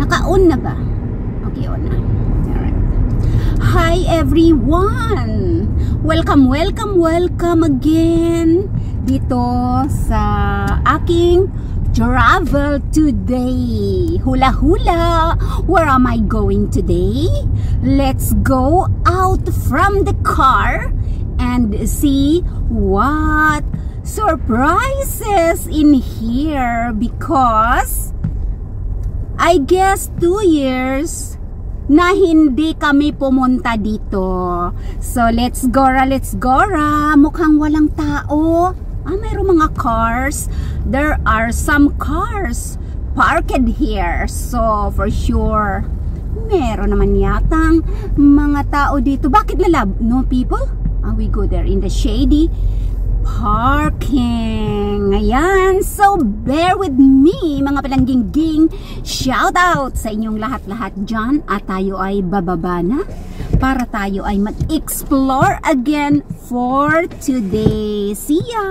Naka-on na ba? Okay, on na. Alright. Hi everyone! Welcome again dito sa aking travel today. Hula hula! Where am I going today? Let's go out from the car and see what surprises in here, because I guess 2 years na hindi kami pumunta dito. So let's go ra. Mukhang walang tao. Mayroong mga cars. There are some cars parked here. So for sure meron naman yatang mga tao dito. Bakit lalab? No people? We go there in the shady parking. Ayan. So, bear with me, mga palangging-ging. Shout out sa inyong lahat-lahat dyan. At tayo ay bababa na para tayo ay mag-explore again for today. See ya!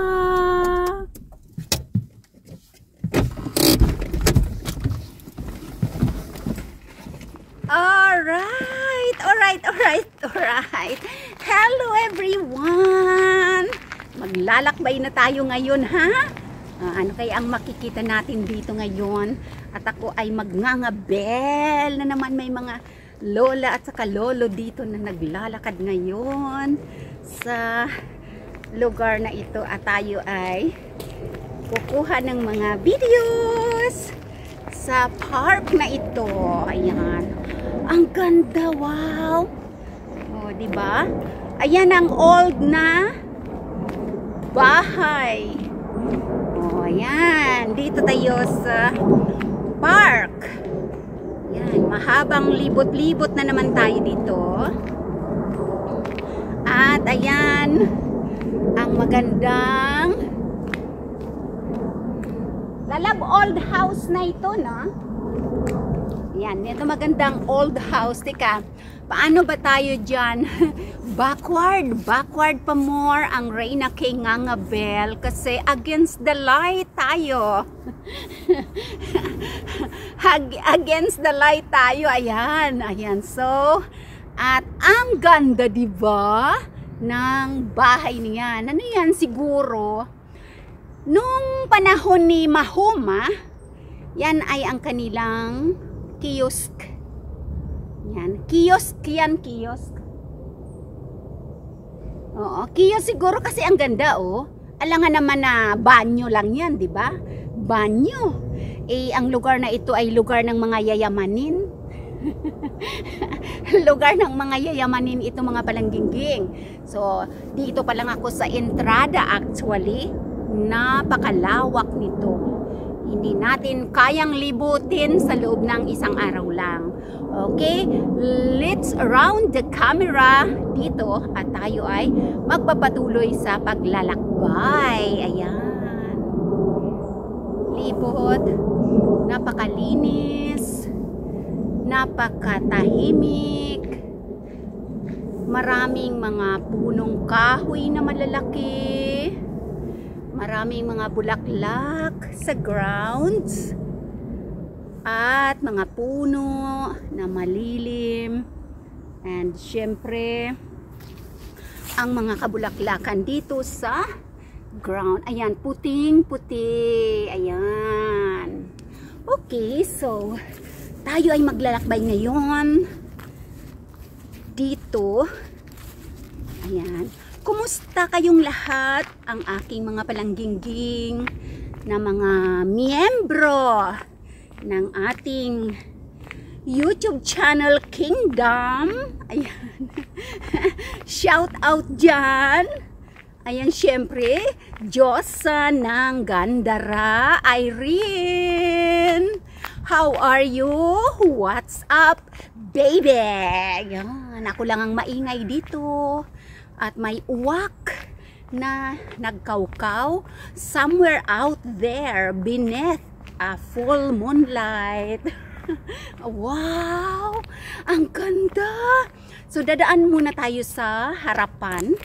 Alright. Hello everyone! Maglalakbay na tayo ngayon, ha? Ano kaya ang makikita natin dito ngayon? At ako ay magngangabel na naman, may mga lola at saka lolo dito na naglalakad ngayon sa lugar na ito. At tayo ay kukuha ng mga videos sa park na ito. Ayan. Ang ganda, wow! O, diba? Ayan ang old na bahay. O, ayan. Dito tayo sa park. Ayan. Mahabang libot-libot na naman tayo dito. At ayan, ang magandang lalab old house na ito, no? Ayan. Ito magandang old house. Tika, paano ba tayo dyan? Backward pa more ang Reyna kay Ngangabel kasi against the light tayo. Against the light tayo. Ayan. So, at ang ganda, diba, ng bahay niyan. Ano yan siguro? Nung panahon ni Mahoma, yan ay ang kanilang kiosk. Yan. Kiosk. Oo, kiosk siguro kasi ang ganda, oh. Alangan naman na banyo lang yan, di ba? Banyo. Ang lugar na ito ay lugar ng mga yayamanin. Lugar ng mga yayamanin ito, mga palangging-ging. So, dito pa lang ako sa entrada actually. Napakalawak nito. Hindi natin kayang libutin sa loob ng isang araw lang. Okay, let's round the camera dito at tayo ay magpapatuloy sa paglalakbay. Ayan. Libot. Napakalinis. Napakatahimik. Maraming mga punong kahoy na malalaki. Maraming mga bulaklak sa grounds. At mga puno na malilim. And syempre, ang mga kabulaklakan dito sa ground. Ayan, puting-puti. Ayan. Okay, so tayo ay maglalakbay ngayon dito. Ayan. Kumusta kayong lahat? Ang aking mga palangging-ging na mga miyembro ng ating YouTube channel Kingdom. Ayan. Shout out dyan. Ayan, syempre, Diyosa ng Gandara, Irene. How are you? What's up, baby? Ayan. Ako lang ang maingay dito. At may uwak na nagkaukaw somewhere out there beneath a full moonlight. Wow! Ang ganda! So, dadaan muna tayo sa harapan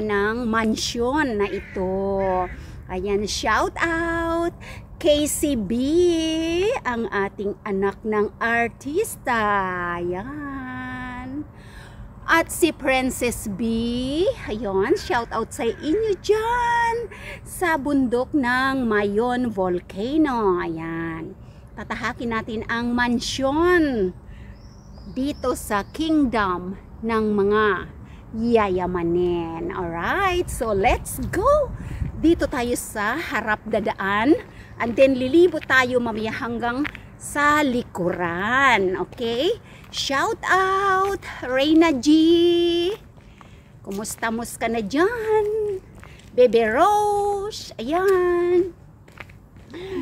ng mansyon na ito. Ayan, shout out KCB, ang ating anak ng artista. Ayan. At si Princess B, ayun, shout out sa inyo dyan sa bundok ng Mayon Volcano. Ayan. Tatahakin natin ang mansyon dito sa kingdom ng mga yayamanin. Alright, so let's go! Dito tayo sa harap dadaan. And then lilibot tayo mamaya hanggang sa likuran. Okay? Shout out Reyna G. Kumusta-mus ka na dyan? Bebe Rose. Ayan.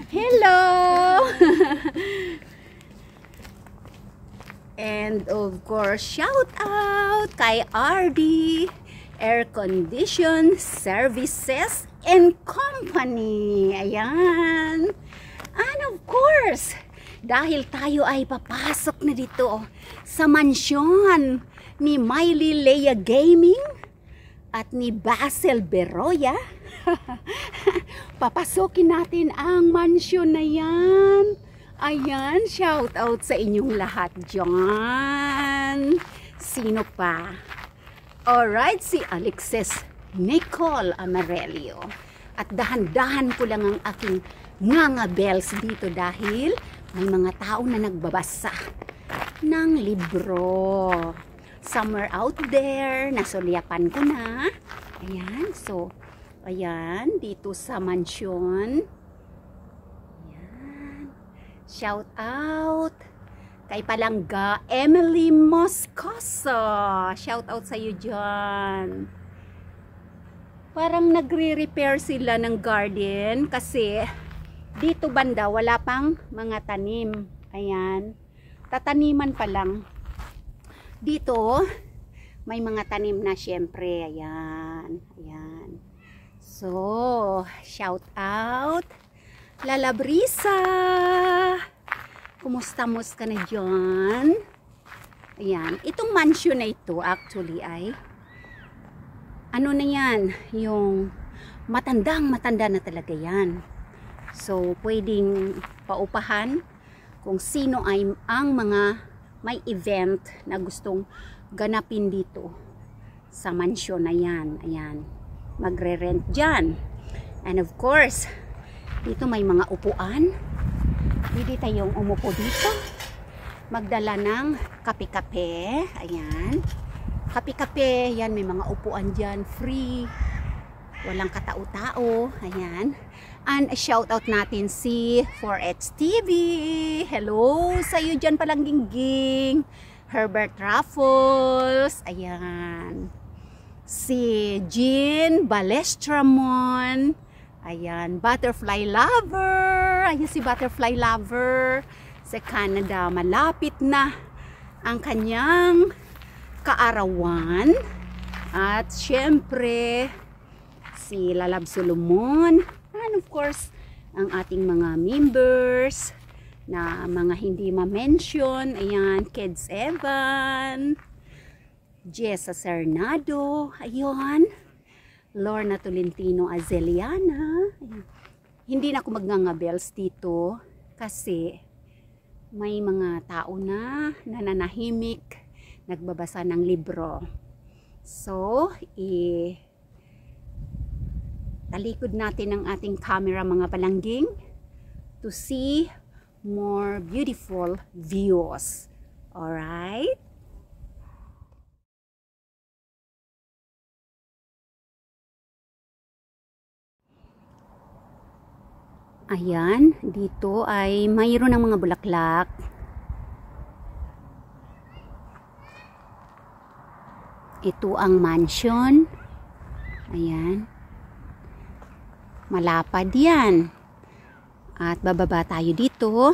Hello. And of course, shout out kay RD Air Condition Services and Company. Ayan. And of course, dahil tayo ay papasok na dito sa mansyon ni Miley Leia Gaming at ni Basil Beroya, papasokin natin ang mansyon na yan. Ayan, shout out sa inyong lahat dyan. Sino pa? Alright, si Alexis Nicole Amarelio. At dahan-dahan ko lang ang aking nganga bells dito dahil may mga tao na nagbabasa ng libro. Somewhere out there, nasulyapan ko na. Ayan, so, ayan, dito sa mansyon. Ayan. Shout out kay Palangga Emily Moscoso. Shout out sa iyo dyan. Parang nagre-repair sila ng garden kasi dito banda wala pang mga tanim. Ayan. Tataniman pa lang. Dito may mga tanim na syempre. Ayan. Ayan. So, shout out Lala Brisa. Kumusta-mus ka na dyan? Ayan. Itong mansion na ito actually ay ano na yan? Yung matanda na talaga yan. So, pwedeng paupahan kung sino ay ang mga may event na gustong ganapin dito sa mansyon na yan. Ayan. Magre-rent dyan. And of course, dito may mga upuan. Pwede tayong umupo dito. Magdala ng kape-kape. Ayan. Kape-kape. Yan, may mga upuan dyan. Free. Walang katao-tao. Ayan. And shout out natin si 4X TV. Hello sa iyo dyan palang gingging. Herbert Raffles. Ayan. Si Jean Balestramon. Ayan. Butterfly Lover. Ayan si Butterfly Lover. Sa Canada. Malapit na ang kanyang kaarawan. At syempre si Lalab Solomon. And of course, ang ating mga members na mga hindi ma-mention. Ayan, Kids Evan, Jessa Cernado, ayun, Lorna Tolentino Azeliana. Ayan. Hindi na ako magnangabels dito kasi may mga tao na nananahimik, nagbabasa ng libro. So, talikod natin ang ating camera mga palangging to see more beautiful views. Alright? Ayan, dito ay mayroon ng mga bulaklak. Ito ang mansion. Ayan. Malapad yan. At bababa tayo dito.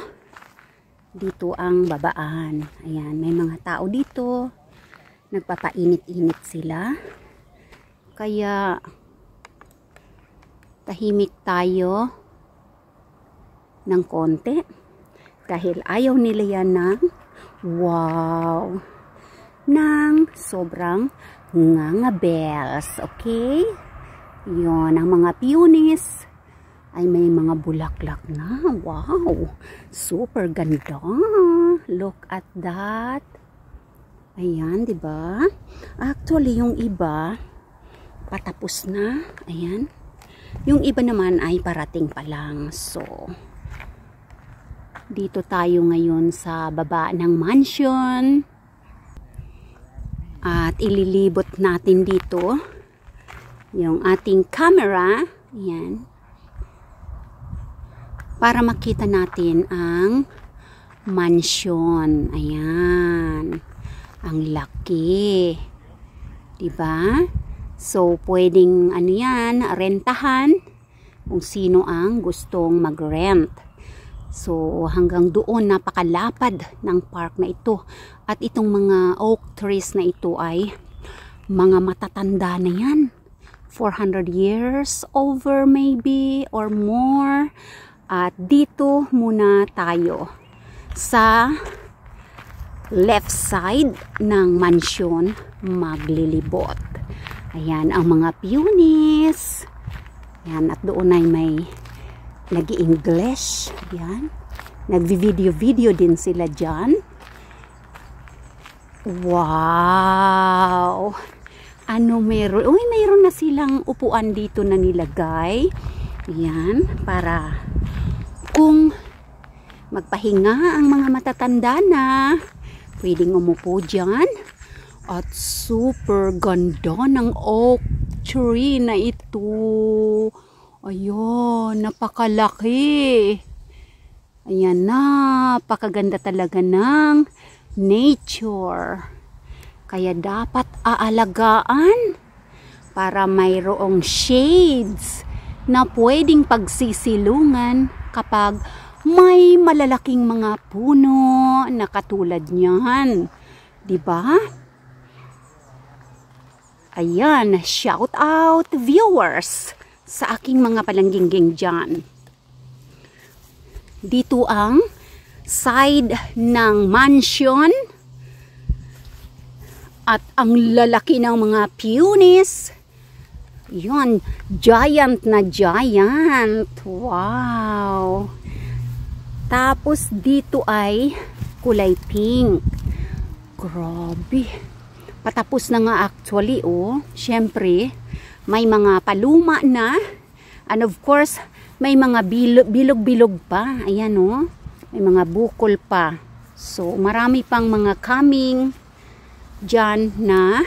Dito ang babaan. Ayan, may mga tao dito. Nagpapainit-init sila. Kaya tahimik tayo ng konti. Dahil ayaw nila yan ng wow, ng sobrang nganga bells. Okay? Yun, ang mga peonies ay may mga bulaklak na. Wow! Super ganda. Look at that. Ayan, di ba? Actually, yung iba patapos na. Ayan. Yung iba naman ay parating pa lang. So, dito tayo ngayon sa baba ng mansion. At ililibot natin dito yung ating camera. Ayan. Para makita natin ang mansion. Ayan. Ang laki. Diba? So, pwedeng ano yan, rentahan kung sino ang gustong mag-rent. So, hanggang doon napakalapad ng park na ito. At itong mga oak trees na ito ay mga matatanda na yan. 400 years over maybe or more. At dito muna tayo sa left side ng mansion maglilibot. Ayan ang mga peonies. Ayan, at doon ay may nag-i-English. Ayan. Nagvi-video din sila dyan. Wow! Ano meron? Uy, meron na silang upuan dito na nilagay. Ayan, para kung magpahinga ang mga matatanda na, pwedeng umupo dyan. At super ganda ng oak tree na ito. Ayun, napakalaki. Ayan, napakaganda talaga ng nature. Kaya dapat aalagaan para mayroong shades na pwedeng pagsisilungan kapag may malalaking mga puno na katulad niyan. Diba? Ayan, shout out viewers sa aking mga palangging dyan. Dito ang side ng mansion. At ang lalaki ng mga peonies. Yun, giant na giant. Wow! Tapos dito ay kulay pink. Grabe. Patapos na nga actually, oh. Siyempre, may mga paluma na. And of course, may mga bilog-bilog pa. Ayan, oh. May mga bukol pa. So, marami pang mga coming dyan na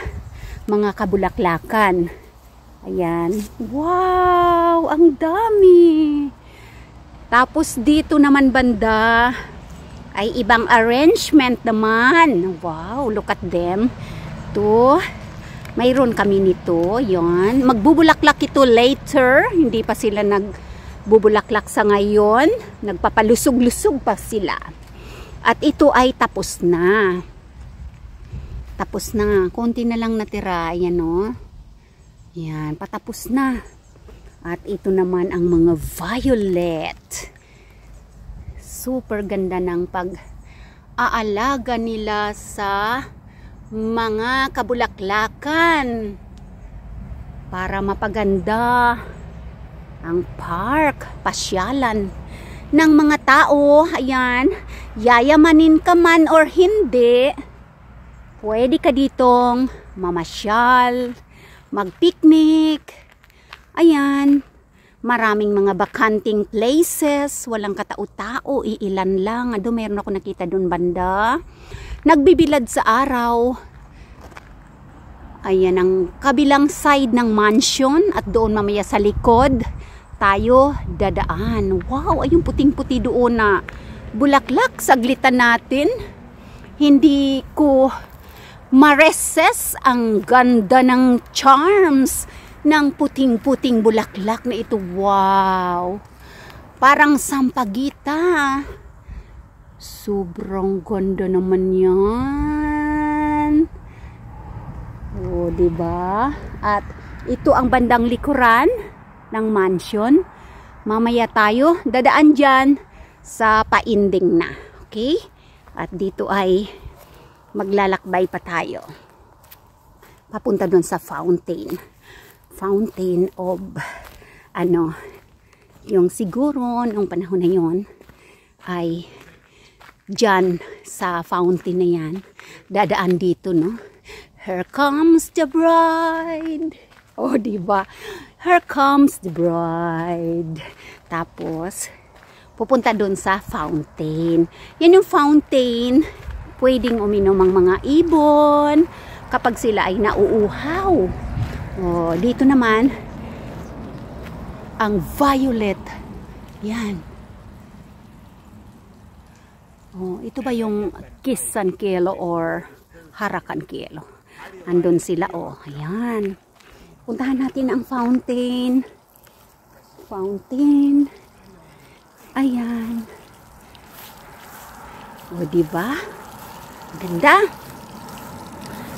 mga kabulaklakan. Ayan. Wow! Ang dami! Tapos dito naman banda ay ibang arrangement naman. Wow! Look at them. Ito. Mayroon kami nito. Yan. Magbubulaklak ito later. Hindi pa sila nagbubulaklak sa ngayon. Nagpapalusog-lusog pa sila. At ito ay tapos na. Tapos na. Konti na lang natira. Ayan, o. Yan. Patapos na. At ito naman ang mga violet. Super ganda ng pag-aalaga nila sa mga kabulaklakan. Para mapaganda ang park. Pasyalan ng mga tao. Ayan. Yayamanin ka man or hindi, pwede ka ditong mamasyal, mag-picnic. Ayan, maraming mga bakanting places, walang katao-tao, iilan lang. Ado, meron ako nakita doon banda. Nagbibilad sa araw. Ayan ang kabilang side ng mansion at doon mamaya sa likod tayo dadaan. Wow, ay yung puting-puti doon na bulaklak. Saglitan natin. Hindi ko ma-resist ang ganda ng charms ng puting-puting bulaklak na ito. Wow! Parang sampagita. Sobrang ganda naman yan. O, diba? At ito ang bandang likuran ng mansion. Mamaya tayo dadaan dyan sa painding na. Okay? At dito ay maglalakbay pa tayo. Papunta doon sa fountain. Fountain of yung siguro nung panahon na yon ay dyan sa fountain na yan, dadaan dito, no? Here comes the bride. Oh, diba? Here comes the bride. Tapos, pupunta doon sa fountain. Yan yung fountain, pwedeng uminom ang mga ibon kapag sila ay nauuhaw. Oh, dito naman, ang violet. Yan. Oh, ito ba yung Kisan Kelo or Harakan Kelo? Andun sila, oh. Ayan. Puntahan natin ang fountain. Fountain. Ayan. O, diba? Ganda.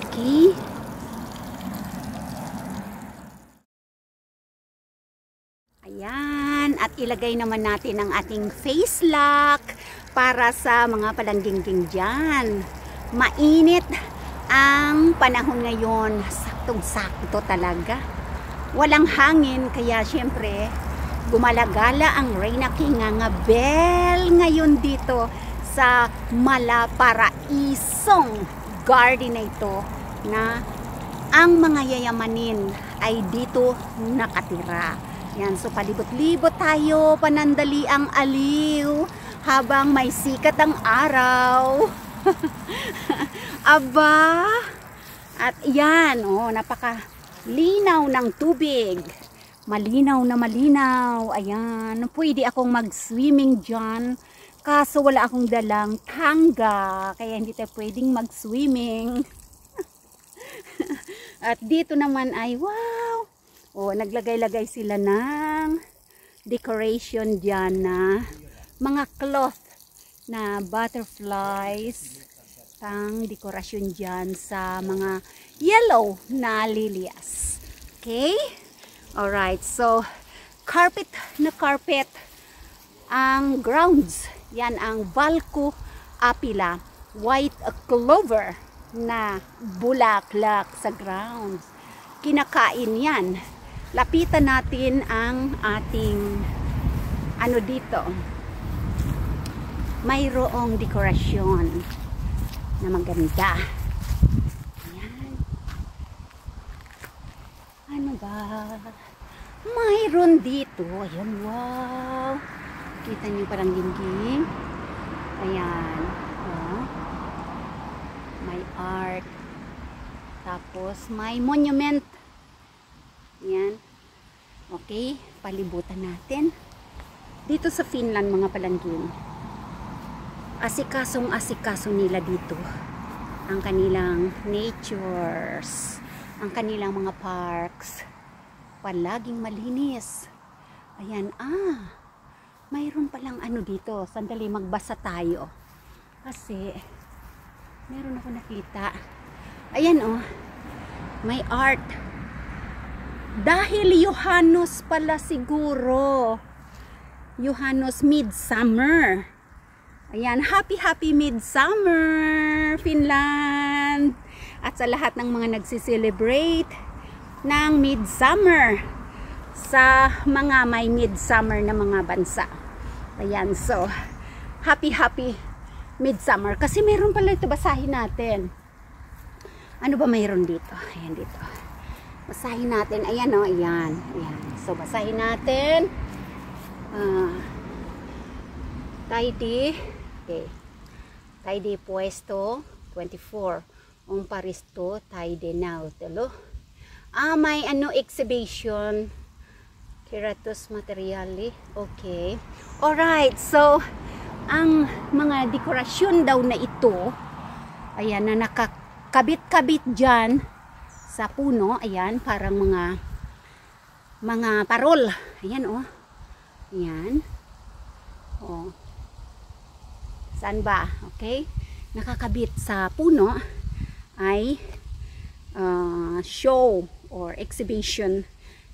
Okay. Ayan. At ilagay naman natin ang ating face lock para sa mga palangging dyan. Mainit ang panahon ngayon. Saktong-sakto talaga. Walang hangin, kaya syempre gumalagala ang Reyna King Ngangabel ngayon dito sa Malaparaisong garden na ito, na ang mga yayamanin ay dito nakatira. Yan, so palibot-libot tayo, panandali ang aliw habang may sikat ang araw. Aba! At yan, oh, napaka linaw ng tubig. Malinaw na malinaw. Ayan, pwede akong mag-swimming dyan. Kaso wala akong dalang tangga, kaya hindi tayo pwedeng mag-swimming. At dito naman ay, wow! Oh, naglagay-lagay sila ng decoration dyan na mga cloth na butterflies, pang dekorasyon dyan sa mga yellow na lilias. Okay? Alright, so carpet na carpet ang grounds. Yan ang Valco Apila, white clover na bulaklak sa grounds. Kinakain yan. Lapitan natin ang ating ano dito. Mayroong dekorasyon na maganda. Ayan. Ano ba? Mayroon dito. Ayan, wow. Kita niyo parang gingging. Ayan. Oh. May art. Tapos may monument. Ayan. Okay. Palibutan natin. Dito sa Finland, mga palangging, asikasong-asikaso nila dito ang kanilang natures, ang kanilang mga parks. Palaging malinis. Ayan, mayroon palang ano dito. Sandali, magbasa tayo. Kasi, meron ako nakita. Ayan, oh. May art. Dahil Johannes pala siguro. Johannes Midsummer. Ayan, happy Midsummer, Finland. At sa lahat ng mga nagsiselebrate ng Midsummer sa mga may Midsummer na mga bansa. Ayan, so happy Midsummer. Kasi meron pala ito, basahin natin. Ano ba mayroon dito? Ayan, dito. Basahin natin. Ayan, oh, ayan. Ayan. So basahin natin. Tidy. Okay. Tidy puesto 24. Un paristo tidy now. Talo. May ano exhibition. Keratos materiali. Okay. Alright. So, ang mga dekorasyon daw na ito, ayan, na nakakabit-kabit dyan sa puno. Ayan, parang mga parol. Ayan, oh. Ayan. Oh. Saan ba? Okay. Nakakabit sa puno ay show or exhibition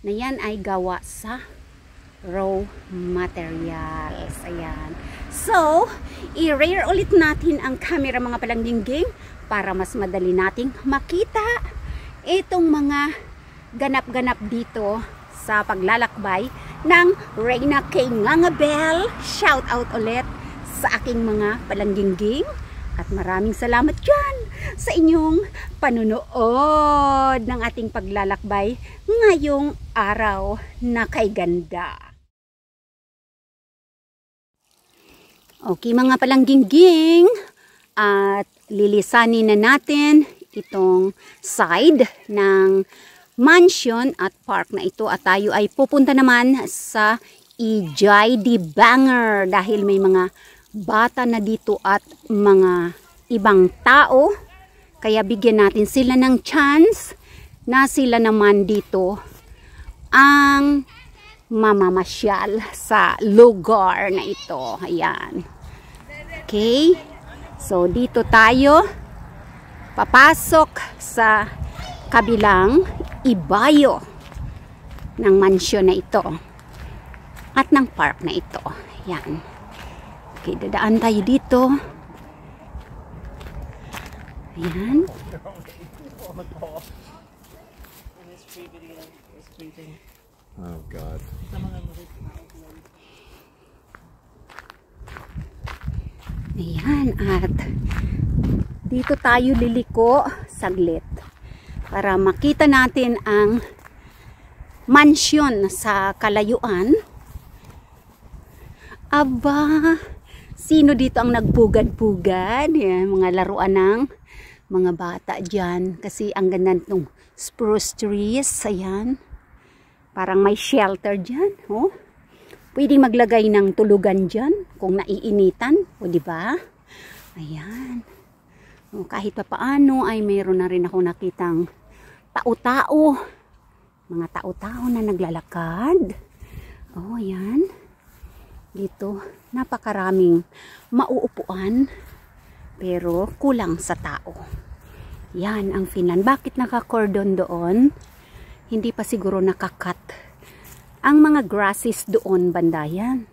na yan ay gawa sa raw materials. Ayan. So, i-rear ulit natin ang camera, mga palangging, para mas madali nating makita itong mga ganap-ganap dito sa paglalakbay ng Reyna K. Ngangabel. Shout out ulit sa aking mga palanggingging. At maraming salamat dyan sa inyong panunood ng ating paglalakbay ngayong araw na kay ganda. Okay mga palanggingging, at lilisanin na natin itong side ng mansion at park na ito, at tayo ay pupunta naman sa EJD Banger dahil may mga bata na dito at mga ibang tao, kaya bigyan natin sila ng chance na sila naman dito ang mamamasyal sa lugar na ito. Ayan. Okay, so dito tayo papasok sa kabilang ibayo ng mansyon na ito at ng park na ito. Ayan. Okay, dadaan tayo dito. Ayan. Oh God. Ayan, at dito tayo liliko saglit para makita natin ang mansyon sa kalayuan. Aba, sino dito ang nagbugad-bugad? Yan, mga laruan ng mga bata dyan. Kasi ang ganda ng spruce trees. Ayan. Parang may shelter dyan. Oh. Pwedeng maglagay ng tulugan dyan kung naiinitan. O, diba? Ayan. O, kahit pa paano ay mayroon na rin ako nakitang tao-tao. Mga tao-tao na naglalakad. Oh, ayan. Dito, napakaraming mauupuan pero kulang sa tao. Yan ang Finland. Bakit naka-cordon doon? Hindi pa siguro nakakat ang mga grasses doon banda yan.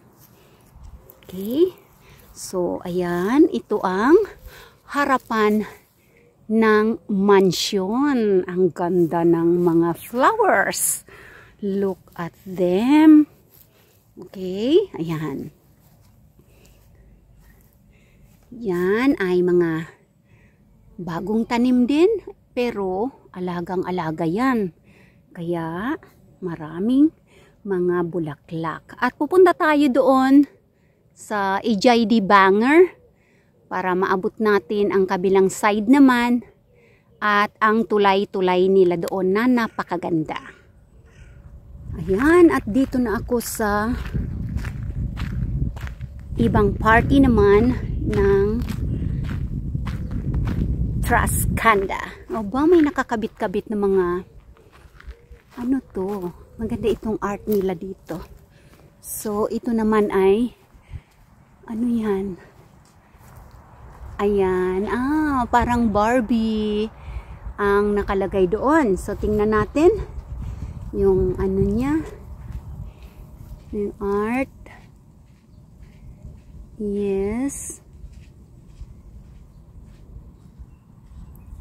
Okay. So, ayan. Ito ang harapan ng mansion. Ang ganda ng mga flowers. Look at them. Okay, ayan. Yan ay mga bagong tanim din, pero alagang-alaga yan. Kaya maraming mga bulaklak. At pupunta tayo doon sa EJD Banger para maabot natin ang kabilang side naman at ang tulay-tulay nila doon na napakaganda. Ayan, at dito na ako sa ibang party naman ng Traskanda. O ba, may nakakabit-kabit na mga ano to? Maganda itong art nila dito. So, ito naman ay ano yan? Ayan, parang Barbie ang nakalagay doon. So, tingnan natin yung ano niya, yung art. Yes.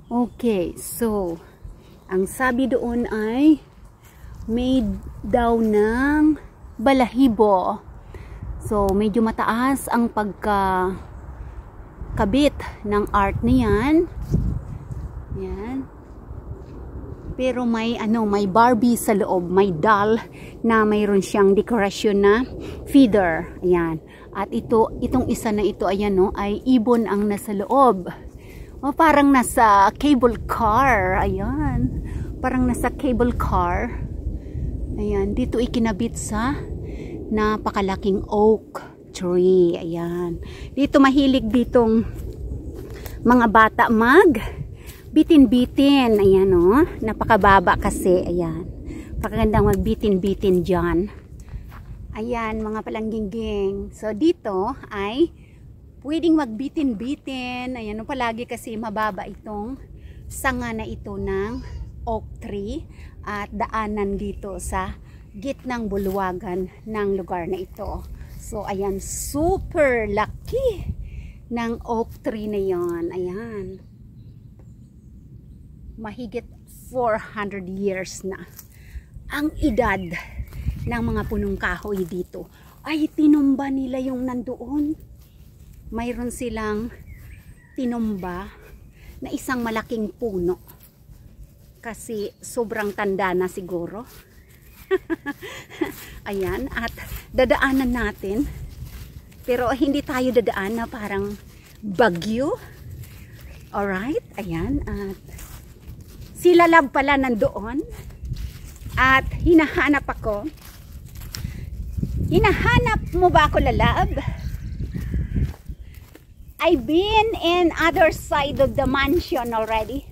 Okay, so ang sabi doon ay made daw ng balahibo. So medyo mataas ang pagkakabit ng art niyan. Yan. Pero may may Barbie sa loob, may doll na mayroon siyang dekorasyon na feather. Ayan. At itong isa na ito, ayan ay ibon ang nasa loob. O parang nasa cable car. Ayan. Parang nasa cable car. Ayan, dito ikinabit sa napakalaking oak tree. Ayan. Dito mahilig ditong mga bata bitin-bitin. Ayan napakababa kasi. Ayan. Pakagandang magbitin-bitin dyan. Ayan mga palanggingging. So dito ay pwedeng magbitin-bitin. Ayan palagi kasi mababa itong sanga na ito ng oak tree. At daanan dito sa gitnang bulwagan ng lugar na ito. So ayan, super laki ng oak tree na yon. Ayan. Mahigit 400 years na ang edad ng mga punong kahoy dito. Ay, tinumba nila yung nandoon. Mayroon silang tinumba na isang malaking puno. Kasi sobrang tanda na siguro. Ayan, at dadaanan natin. Pero hindi tayo dadaan na parang bagyo. Alright, ayan. At si Lalab pala nandoon. At hinahanap ako. Hinahanap mo ba ako, Lalab? I've been in other side of the mansion already.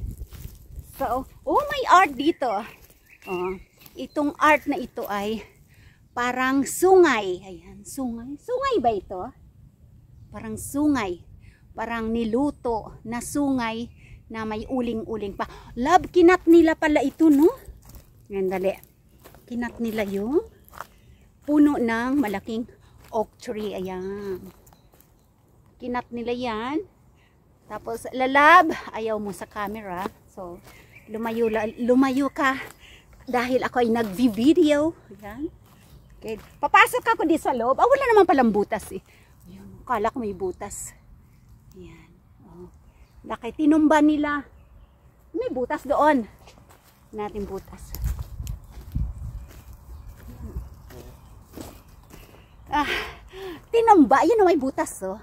So, oh, may art dito. Oh, itong art na ito ay parang sungay. Ayan, sungay. Sungay ba ito? Parang sungay. Parang niluto na sungay na may uling-uling pa. Love, kinat nila pala ito, no? Yan, dali. Kinat nila yung puno ng malaking oak tree. Ayan. Kinat nila yan. Tapos, Lalab, ayaw mo sa camera. So, lumayo ka. Dahil ako ay nag-video. Ayan. Okay. Papasok ako di sa loob. Wala naman palang butas eh. Ayan. Kala ko may butas. Ayan. Oh. Laki, tinumba nila. May butas doon. Natin butas. Tinumba. Ayan, may butas oh.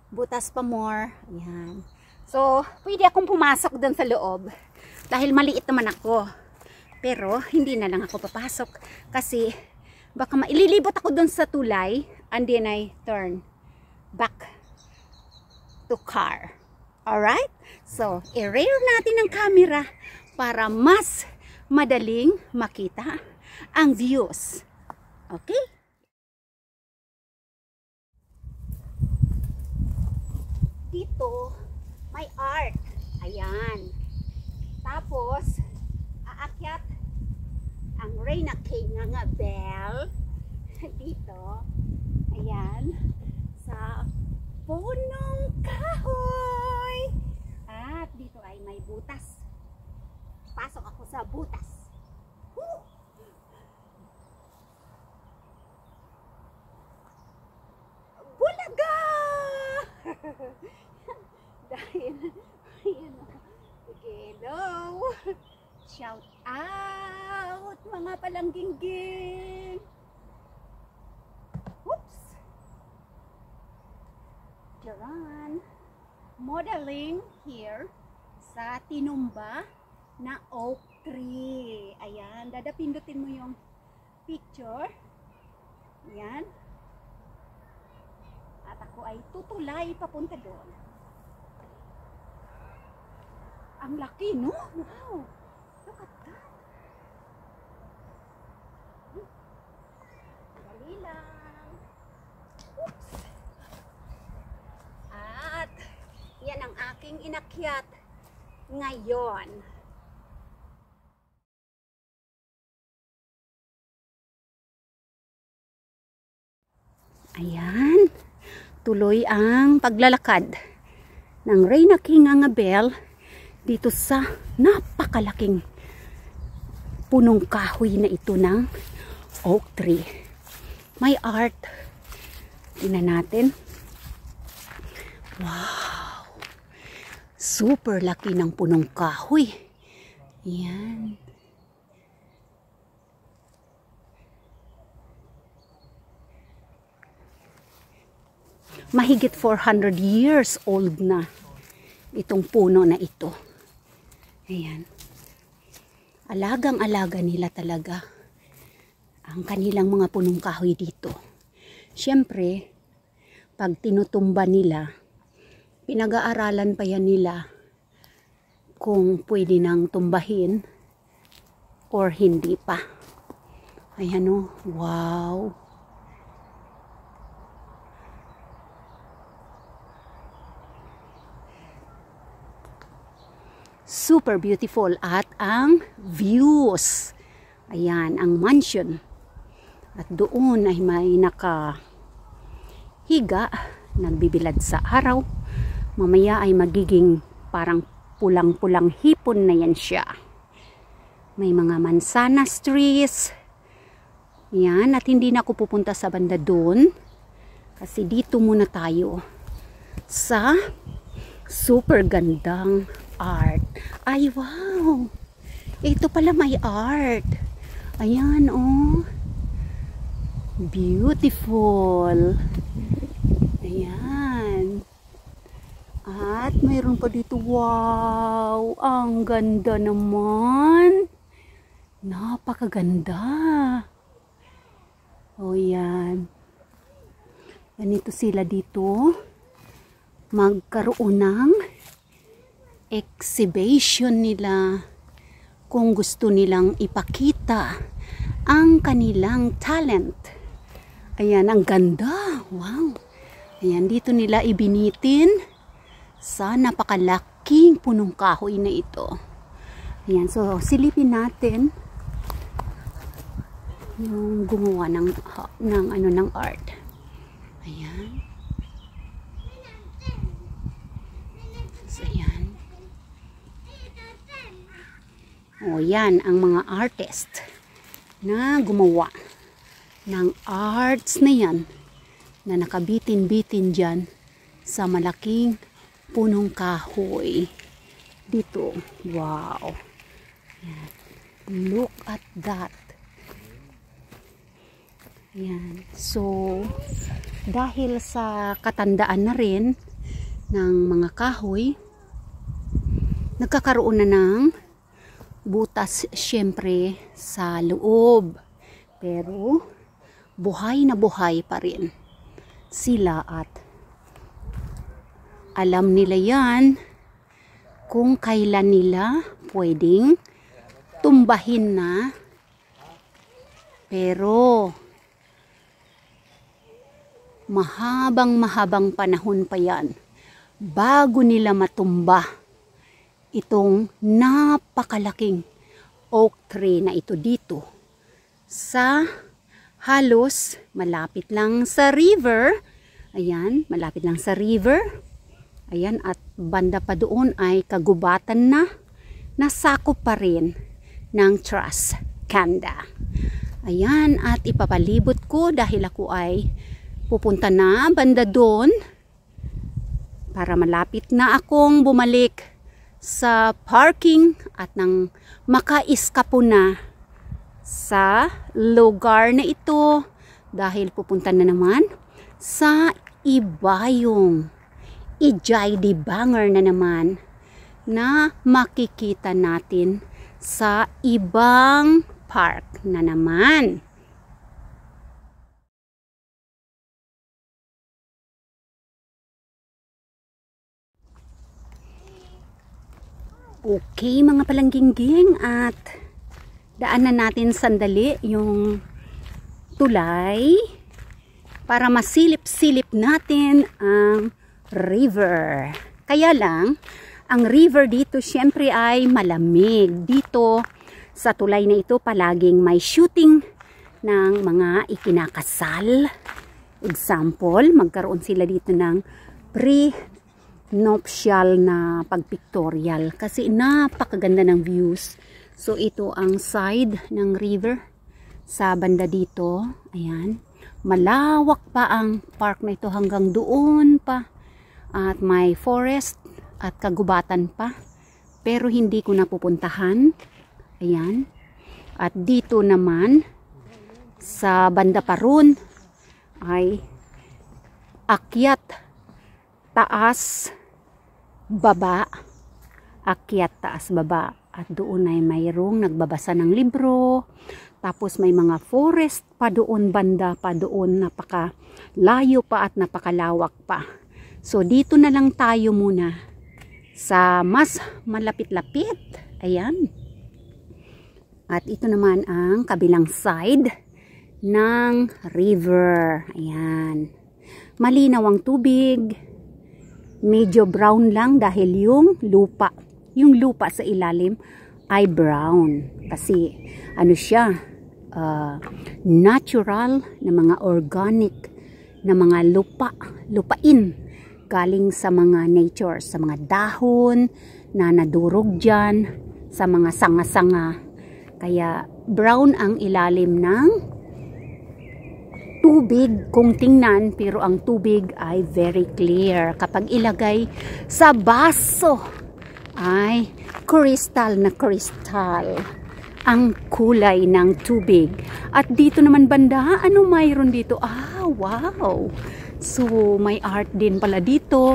Butas pa more. Ayan. So, pwede akong pumasok doon sa loob. Dahil maliit naman ako. Pero, hindi na lang ako papasok. Kasi, baka maililibot ako doon sa tulay. And then I turn back to car. Alright? So, i-rear natin ang camera para mas madaling makita ang views. Okay? Dito, may art. Ayan. Tapos, aakyat ang Reyna King nga bell. Dito. Ayan. Sa punong kahoy. At dito ay may butas. Pasok ako sa butas. Woo! Bulaga! Dahil, ayan o. Hello! Shout out mga palanggingging! Whoops! Jaran! Modeling here sa tinumba na oak tree. Ayan, dadapindutin mo yung picture. Ayan. At ako ay tutulay papunta doon. Ang laki, no? Wow! Look at that! Dali lang. Oops! At yan ang aking inakyat ngayon. Ayan. Tuloy ang paglalakad ng Reyna King nga bell dito sa napakalaking punong kahoy na ito ng oak tree. May art. Tingnan natin. Wow! Super laki ng punong kahoy. Yan. Mahigit 400 years old na itong puno na ito. Ayan. Alagang-alaga nila talaga ang kanilang mga punong kahoy dito. Siyempre, pag tinutumba nila, pinag-aaralan pa yan nila kung pwede nang tumbahin or hindi pa. Ayan o. Wow! Super beautiful at ang views. Ayan, ang mansion. At doon ay may nakahiga, nagbibilad sa araw. Mamaya ay magiging parang pulang-pulang hipon na yan siya. May mga mansanas trees, Yan, at hindi na ako pupunta sa banda doon. Kasi dito muna tayo sa super gandang art. Ay, wow! Ito pala may art. Ayan, oh. Beautiful. Ayan. At mayroon pa dito. Wow! Ang ganda naman. Napakaganda. O yan. Ganito sila dito. Magkaroon ng exhibition nila. Kung gusto nilang ipakita ang kanilang talent. Ayan, ang ganda. Wow. Ayan, dito nila ibinitin sa napakalaking punong kahoy na ito. Ayan, so silipin natin yung gumawa ng art. Ayan. So, ayan. O, yan ang mga artist na gumawa ng arts na yan na nakabitin-bitin dyan sa malaking punong kahoy. Dito. Wow. Ayan. Look at that. Ayan. So, dahil sa katandaan na rin ng mga kahoy, nagkakaroon na ng butas syempre sa loob. Pero, buhay na buhay pa rin sila at alam nila yan kung kailan nila pwedeng tumbahin na. Pero, mahabang panahon pa yan bago nila matumba itong napakalaking oak tree na ito dito sa halos malapit lang sa river. Ayan, malapit lang sa river. Ayan, at banda pa doon ay kagubatan na nasakop pa rin ng Trust Kanda. Ayan, at ipapalibot ko dahil ako ay pupunta na banda doon para malapit na akong bumalik sa parking at nang makaiskapo na sa lugar na ito dahil pupunta na naman sa ibayong Ijaydi Banger na naman na makikita natin sa ibang park na naman. Okay mga palanggingging, at daanan natin sandali yung tulay para masilip-silip natin ang river. Kaya lang, ang river dito syempre ay malamig. Dito sa tulay na ito palaging may shooting ng mga ikinakasal. Example, magkaroon sila dito ng pre-nuptial na pagpictorial kasi napakaganda ng views. So ito ang side ng river sa banda dito. Ayan, malawak pa ang park na ito hanggang doon pa, at may forest at kagubatan pa, pero hindi ko napupuntahan. Ayan, at dito naman sa banda pa ron ay akyat, taas, baba, akyat, taas, baba. At doon ay mayroong nagbabasa ng libro. Tapos may mga forest pa doon, banda pa doon, napaka layo pa at napakalawak pa. So dito na lang tayo muna sa mas malapit-lapit. Ayan. At ito naman ang kabilang side ng river. Ayan. Malinaw ang tubig. Medyo brown lang dahil yung lupa sa ilalim ay brown. Kasi ano siya, natural na mga organic na mga lupain galing sa mga nature, sa mga dahon na nadurog dyan, sa mga sanga-sanga. Kaya brown ang ilalim ng tubig kung tingnan, pero ang tubig ay very clear. Kapag ilagay sa baso ay crystal na crystal ang kulay ng tubig. At dito naman banda, ano mayroon dito? Ah, wow! So, may art din pala dito.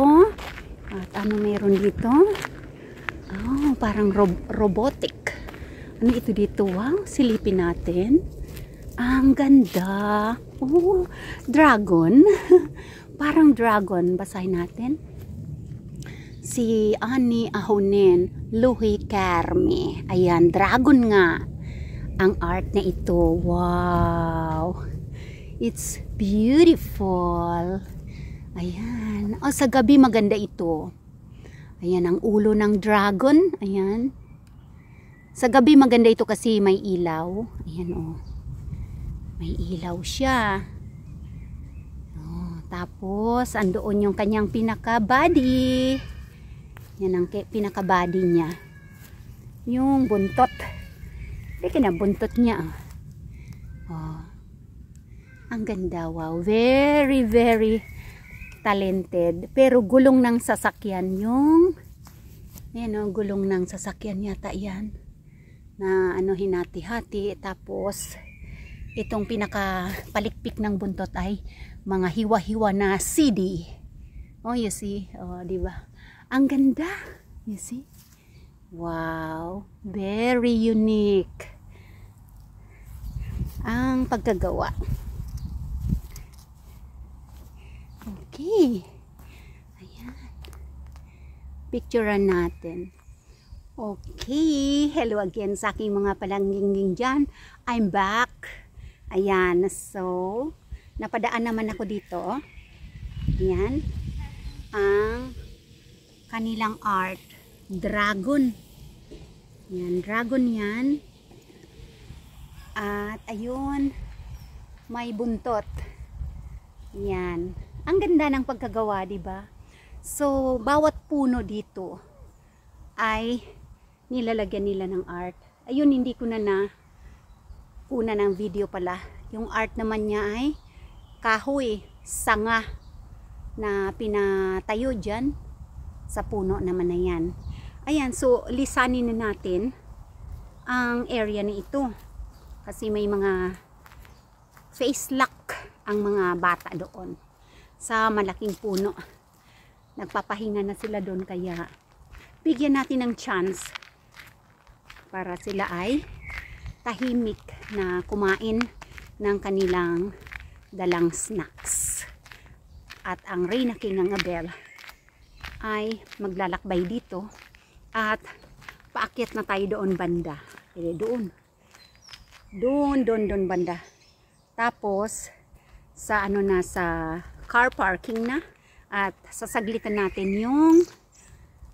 At ano mayroon dito? Oh, parang robotic. Ano ito dito? Wow, silipin natin. Ang ganda. Oh, dragon. Parang dragon. Basahin natin. Si Ani Ahonen Luhi Kerme. Ayan, dragon nga. Ang art na ito. Wow. It's beautiful. Ayan. Oh, sa gabi maganda ito. Ayan ang ulo ng dragon. Ayan. Sa gabi maganda ito kasi may ilaw. Ayan oh. May ilaw siya. Oh, tapos andoon yung kanyang pinaka-body. Yan ang pinaka-body niya. Yung buntot. Teka na, buntot niya. Oh. Ang ganda, wow. Very, very talented. Pero gulong ng sasakyan yung yan o, gulong ng sasakyan yata yan. Na ano, hinati-hati. Tapos itong pinaka palikpik ng buntot ay mga hiwa-hiwa na CD. Oh, you see? Oh, di ba? Ang ganda. You see? Wow. Very unique. Ang pagkagawa. Okay. Ayan. Picturean natin. Okay. Hello again sa aking mga palangging dyan. I'm back. Ayan, so, napadaan naman ako dito. Ayan, ang kanilang art. Dragon. Ayan, dragon yan. At, ayun, may buntot. Ayan. Ang ganda ng pagkagawa, diba? So, bawat puno dito ay nilalagyan nila ng art. Ayun, hindi ko na una ng video pala. Yung art naman niya ay kahoy, sanga na pinatayo dyan sa puno naman na yan. Ayan, so lisanin na natin ang area na ito. Kasi may mga face lock ang mga bata doon sa malaking puno. Nagpapahinga na sila doon, kaya bigyan natin ng chance para sila ay tahimik na kumain ng kanilang dalang snacks. At ang Reyna King ng Abel ay maglalakbay dito at paakyat na tayo doon banda. Doon banda. Tapos sa ano na, sa car parking na, at sasaglitan natin yung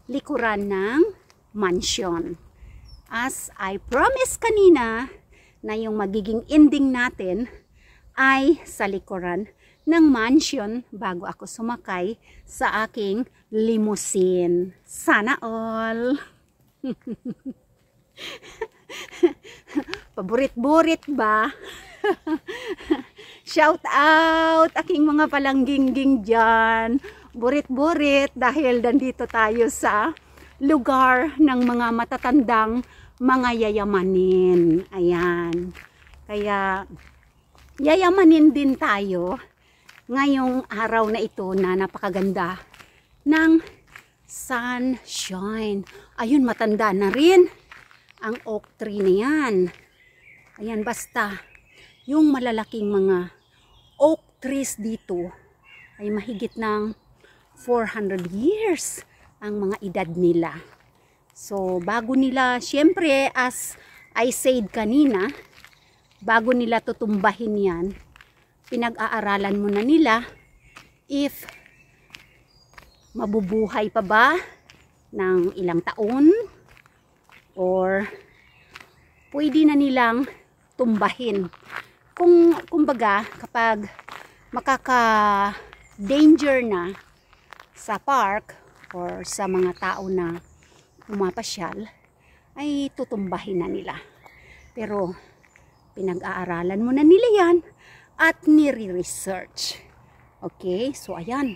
likuran ng mansion. As I promised kanina na yung magiging ending natin ay sa likuran ng mansion bago ako sumakay sa aking limousine. Sana all! Paborit-borit ba? Shout out aking mga palangging dyan. Borit-borit dahil nandito tayo sa lugar ng mga matatandang mga yayamanin. Ayan. Kaya yayamanin din tayo ngayong araw na ito na napakaganda ng sunshine. Ayun, matanda na rin ang oak tree na yan. Ayan, basta yung malalaking mga oak trees dito ay mahigit ng 400 years ang mga edad nila. So, bago nila, syempre, as I said kanina, bago nila tutumbahin yan, pinag-aaralan muna nila if mabubuhay pa ba ng ilang taon or pwede na nilang tumbahin. Kumbaga, kapag makaka-danger na sa park or sa mga tao na pumapasyal, ay tutumbahin na nila. Pero pinag-aaralan muna nila yan at nire-research. Okay, so ayan.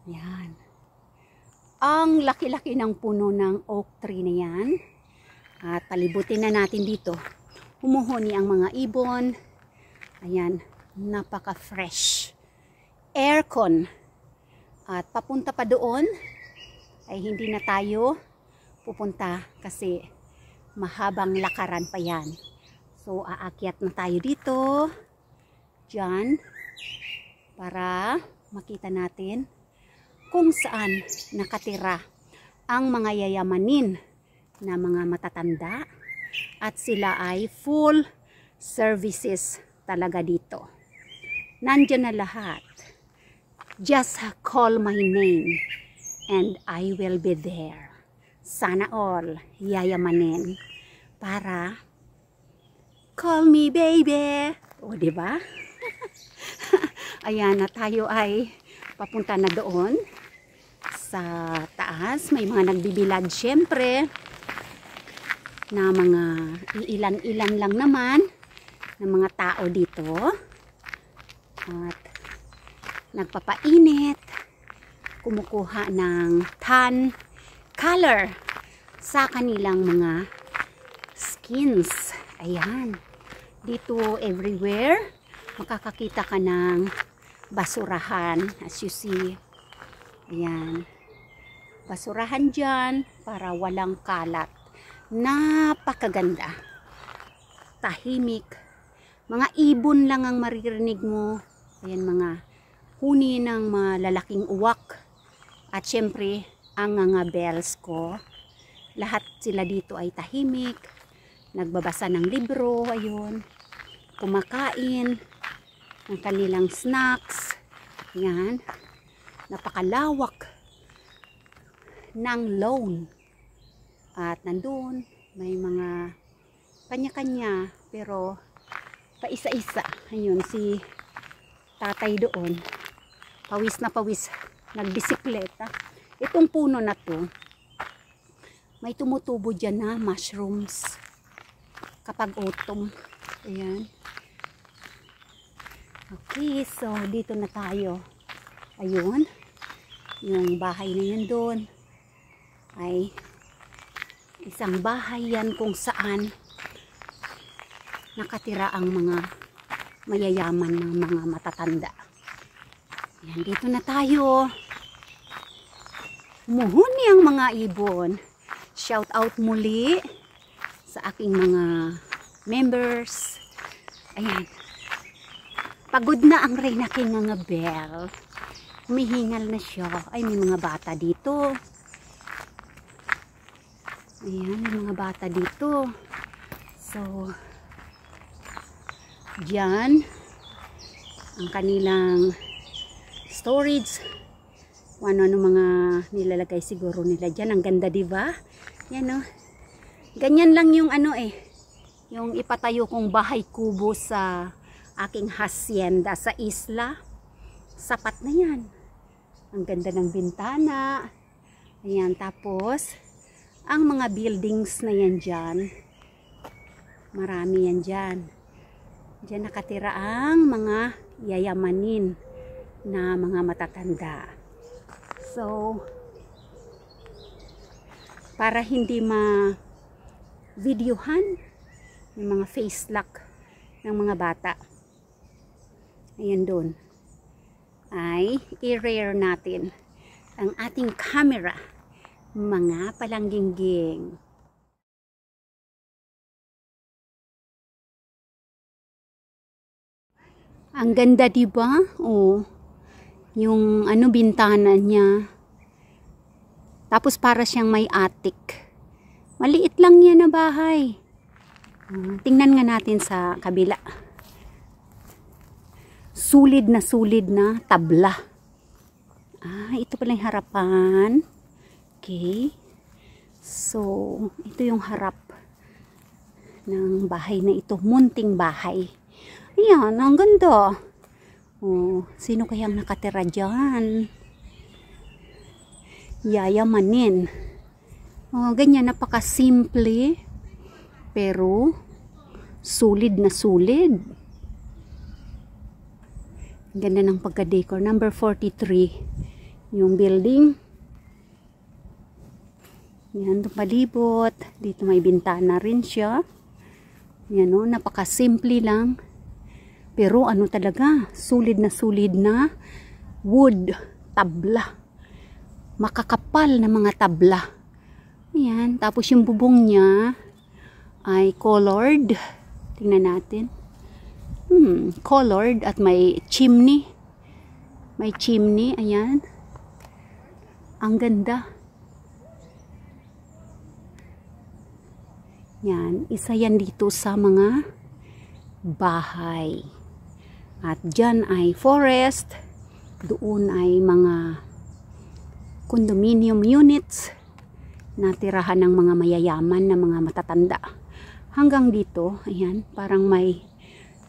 Yan. Ang laki-laki ng puno ng oak tree na yan. At palibutin na natin dito. Humuhuni ang mga ibon. Ayan, napaka-fresh. Aircon. At papunta pa doon ay hindi na tayo pupunta kasi mahabang lakaran pa yan. So aakyat na tayo dito. Diyan. Para makita natin kung saan nakatira ang mga yayamanin na mga matatanda at sila ay full services talaga dito. Nandyan na lahat. Just call my name and I will be there. Sana all yayamanin para call me baby. O, diba? Ayan na tayo ay papunta na doon sa taas. May mga nagbibilad syempre na mga ilan-ilan lang naman ng mga tao dito. At nagpapainit, kumukuha ng tan color sa kanilang mga skins. Ayan. Dito everywhere makakakita ka ng basurahan, as you see. Ayan. Basurahan dyan para walang kalat. Napakaganda. Tahimik. Mga ibon lang ang maririnig mo. Ayan, mga huni ng malalaking uwak. At syempre, ang mga bells ko. Lahat sila dito ay tahimik. Nagbabasa ng libro. Ayun. Kumakain ng kanilang snacks. Ayan. Napakalawak ng lawn. At nandun, may mga kanya-kanya, pero paisa-isa. Ayun, si tatay doon. Pawis na pawis, nagbisikleta. Itong puno na to, may tumutubo dyan na mushrooms kapag autumn. Ayan. Okay, so dito na tayo. Ayun. Yung bahay na yun doon ay isang bahay yan kung saan nakatira ang mga mayayaman ng mga matatanda. Yan, dito na tayo. Umuhuni ang mga ibon. Shout out muli sa aking mga members. Ayan. Pagod na ang Reyna King nga bell. Humihingal na siya. Ay, may mga bata dito. Ayan, may mga bata dito. So, dyan, ang kanilang storage. Ano mga nilalagay siguro nila dyan. Ang ganda, diba? Yan, oh. Ganyan lang yung yung ipatayo kong bahay kubo sa aking hacienda sa isla. Sapat na yan. Ang ganda ng bintana. Ayan, tapos ang mga buildings na yan dyan, marami yan dyan. Dyan nakatira ang mga yayamanin na mga matatanda. So, para hindi ma-videohan yung mga face lock ng mga bata, ayan doon, ay i-rear natin ang ating camera, mga palanggingging. Ang ganda, diba? Oh, yung bintana niya. Tapos para siyang may attic. Maliit lang yan na bahay. Tingnan nga natin sa kabila. Sulid na tabla. Ito pala yung harapan. Okay. So, ito yung harap ng bahay na ito. Munting bahay. Ayan, ang ganda. Oh, sino kayang nakatira dyan? Yayamanin. Oh, ganyan, napaka-simple. Pero, sulid na sulid. Ang ganda ng pagka-decor. Number 43 yung building. Yan, palibot. Dito may bintana rin siya. Yan o, napaka-simple lang. Pero ano talaga, solid na wood, tabla. Makakapal na mga tabla. Ayan, tapos yung bubong niya ay colored. Tingnan natin. Colored at may chimney. May chimney, ayan. Ang ganda. Yan, isa yan dito sa mga bahay. At dyan ay forest. Doon ay mga condominium units na tirahan ng mga mayayaman na mga matatanda. Hanggang dito, ayan, parang may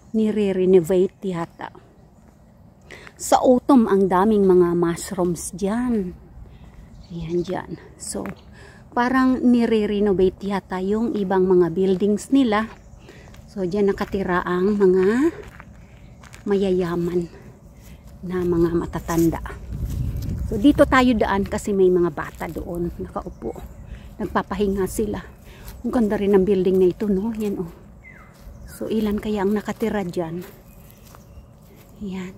nire-renovate yata. Sa autumn, ang daming mga mushrooms dyan. Ayan dyan. So, parang nire-renovate yata yung ibang mga buildings nila. So, dyan nakatira ang mga mayayaman na mga matatanda. So, dito tayo daan kasi may mga bata doon nakaupo. Nagpapahinga sila. Ang ganda rin ng building na ito, no? Yan, oh. So, ilan kaya ang nakatira dyan? Yan.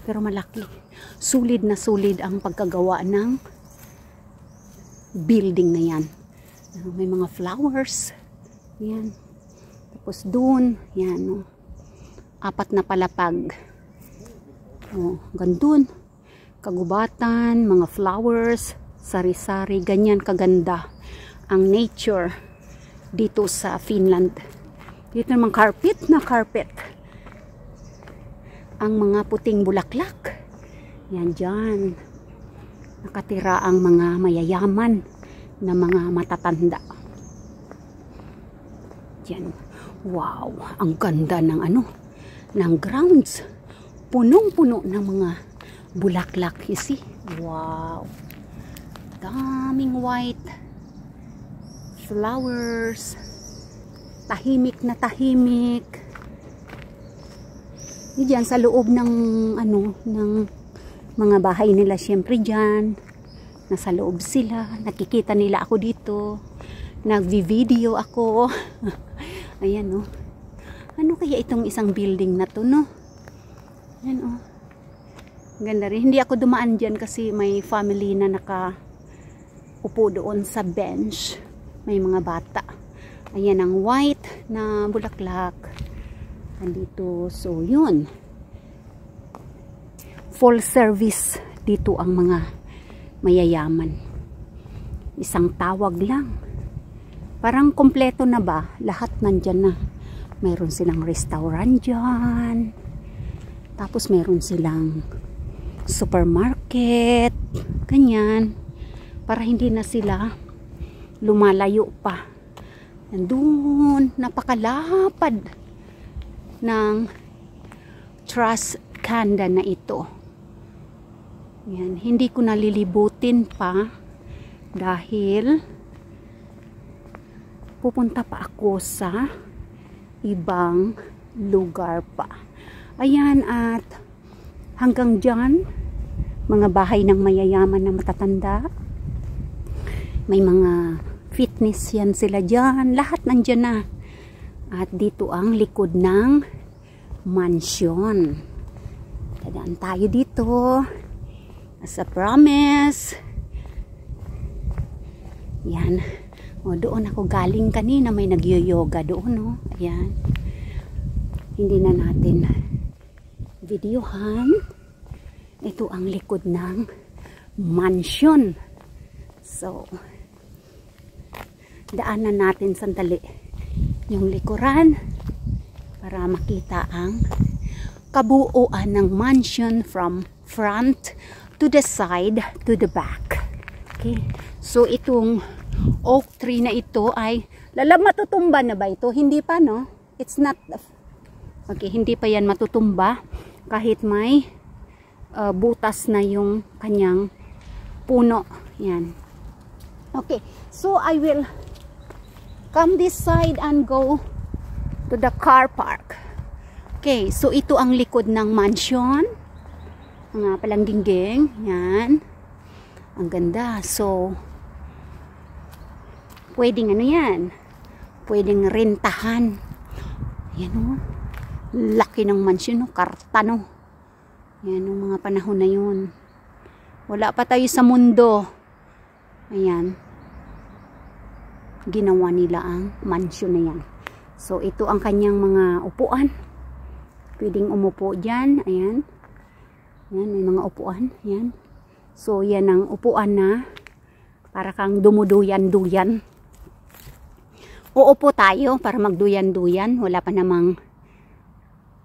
Pero malaki. Solid na solid ang pagkagawa ng building na yan. May mga flowers. Yan. Tapos doon, yan, oh. 4 na palapag. Oh, gandun. Kagubatan, mga flowers, sari-sari, ganyan kaganda ang nature dito sa Finland. Dito naman carpet na carpet. Ang mga puting bulaklak. Yan dyan. Nakatira ang mga mayayaman na mga matatanda. Yan. Wow, ang ganda ng ng grounds. Punong-puno ng mga bulaklak. You see? Wow. Daming white flowers. Tahimik na tahimik. Diyan sa loob ng ng mga bahay nila, syempre diyan. Nasa loob sila. Nakikita nila ako dito. Nagvi-video ako. Ayan, oh. Ano kaya itong isang building na to, no? Ayan, oh. Ganda rin. Hindi ako dumaan dyan kasi may family na nakaupo doon sa bench. May mga bata. Ayan ang white na bulaklak. Andito. So, yun. Full service dito ang mga mayayaman. Isang tawag lang. Parang kompleto na ba? Lahat nandyan na. Mayroon silang restaurant dyan. Tapos mayroon silang supermarket. Ganyan. Para hindi na sila lumalayo pa. Nandun, napakalapad ng trash kanda na ito. Yan. Hindi ko nalilibutin pa dahil pupunta pa ako sa ibang lugar pa. Ayan, at hanggang dyan, mga bahay ng mayayaman na matatanda. May mga fitness yan sila dyan. Lahat nandyan na. At dito ang likod ng mansion. Tadaan tayo dito. As a promise. Yan. O, doon ako galing kanina. May nag-yoga doon, no? Ayan. Hindi na natin videohan. Ito ang likod ng mansion. So, daanan natin sandali yung likuran para makita ang kabuuan ng mansion from front to the side to the back. Okay. So, itong oak tree na ito ay matutumba na ba ito? Hindi pa, no? It's not, okay, hindi pa yan matutumba kahit may butas na yung kanyang puno. Yan. Okay, so I will come this side and go to the car park. Okay, so ito ang likod ng mansion. Mga palangging-ging. Yan. Ang ganda. So, pwedeng ano yan? Pwedeng rentahan. Yan o. Laki ng mansion, no? Karta, no? Yan ang mga panahon na yun. Wala pa tayo sa mundo. Ayan. Ginawa nila ang mansion na yan. So, ito ang kanyang mga upuan. Pwedeng umupo dyan. Ayan. Ayan, may mga upuan. Ayan. So, yan ang upuan na para kang dumuduyan-duyan. Uupo tayo para magduyan-duyan. Wala pa namang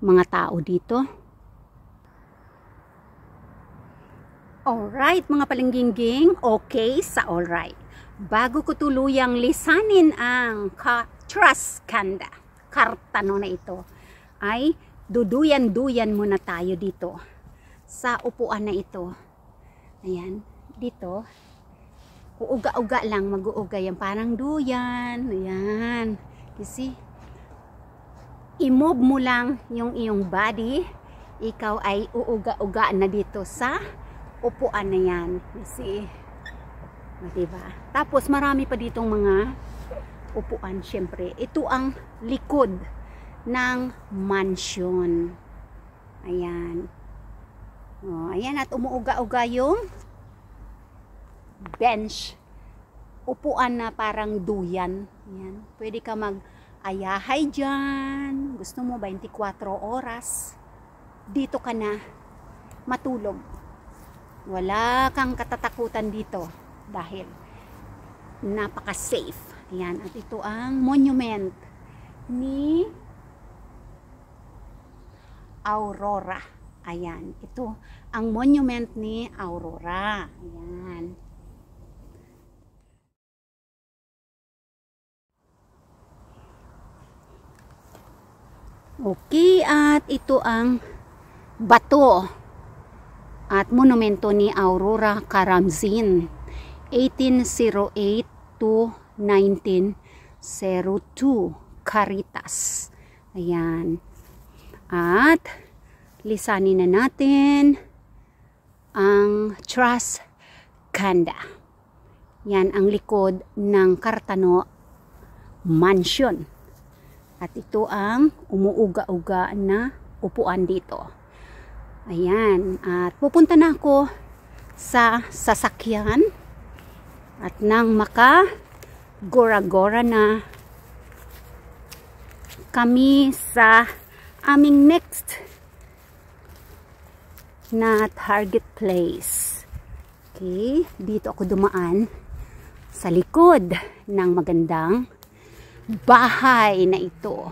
mga tao dito. Alright, mga palingging-ging. Okay sa alright. Bago ko tuluyang lisanin ang Trust Kanda, kartano na ito, ay duduyan-duyan muna tayo dito sa upuan na ito. Ayan, dito. Uuga-uga lang, mag-uuga yan. Parang duyan. Ayan. You see? I-move mo lang yung iyong body. Ikaw ay uuga-uga na dito sa upuan na yan. You see? Diba? Tapos marami pa ditong mga upuan. Syempre, ito ang likod ng mansion. Ayan. Oh, ayan, at umuuga-uga yung bench. Upuan na parang duyan. Ayan. Pwede ka mag-ayahay dyan. Gusto mo 24 oras. Dito ka na matulog. Wala kang katatakutan dito dahil napaka-safe. Ayan. At ito ang monument ni Aurora. Ayan. Ito ang monument ni Aurora. Ayan. Okay, at ito ang bato at monumento ni Aurora Karamzin, 1808 to 1902, Caritas. Ayan. At lisanin na natin ang Trust Kanda. Yan ang likod ng Kartano Mansion. At ito ang umuuga-uga na upuan dito. Ayan. At pupunta na ako sa sasakyan. At nang maka-gora-gora na kami sa aming next na target place. Okay. Dito ako dumaan sa likod ng magandang bahay na ito.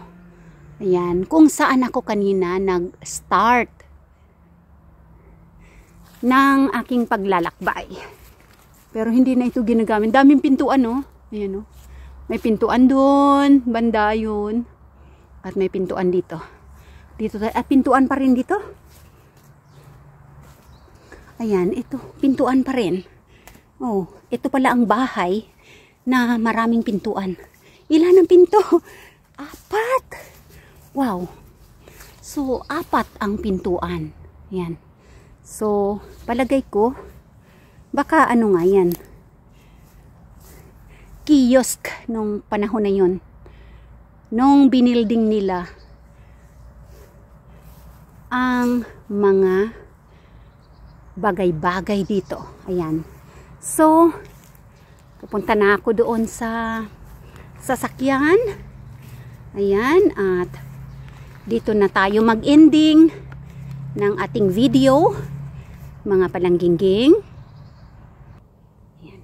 Ayan, kung saan ako kanina nag-start ng aking paglalakbay. Pero hindi na ito ginagamit. Daming pintuan, no? Ayan, no? May pintuan doon, banda yun. At may pintuan dito. Dito tayo. At pintuan pa rin dito. Ayan, ito. Pintuan pa rin. Oh, ito pala ang bahay na maraming pintuan. Ilan ang pinto? 4. Wow. So, 4 ang pintuan. Yan. So, palagay ko, baka ano nga yan, kiosk nung panahon na yun. Nung binilding nila ang mga bagay-bagay dito. Ayan. So, pupunta na ako doon sa sasakyan. Ayan, at dito na tayo mag-ending ng ating video, mga palangging-ging. Ayan.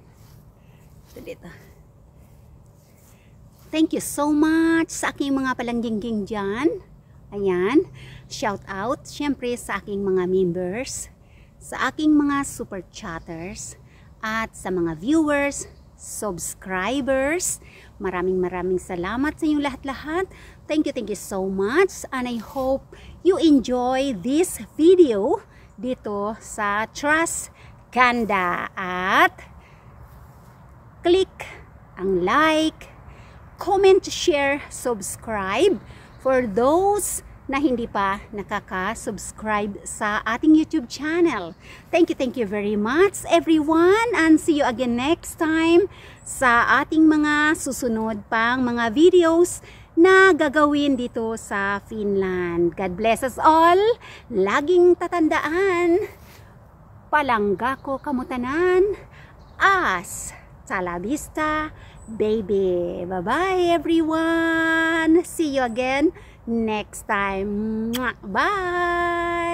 Ito dito. Thank you so much sa aking mga palangging-ging dyan. Ayan, shout out syempre sa aking mga members, sa aking mga super chatters, at sa mga viewers, subscribers. Maraming salamat sa inyong lahat-lahat. Thank you so much, and I hope you enjoy this video dito sa Trust Kanda. At click ang like, comment, share, subscribe for those na hindi pa nakaka-subscribe sa ating YouTube channel. Thank you very much everyone, and see you again next time sa ating mga susunod pang mga videos na gagawin dito sa Finland. God bless us all. Laging tatandaan, palangga ko kamutanan, as Hasta la vista, baby. Bye-bye, everyone. See you again next time. Bye.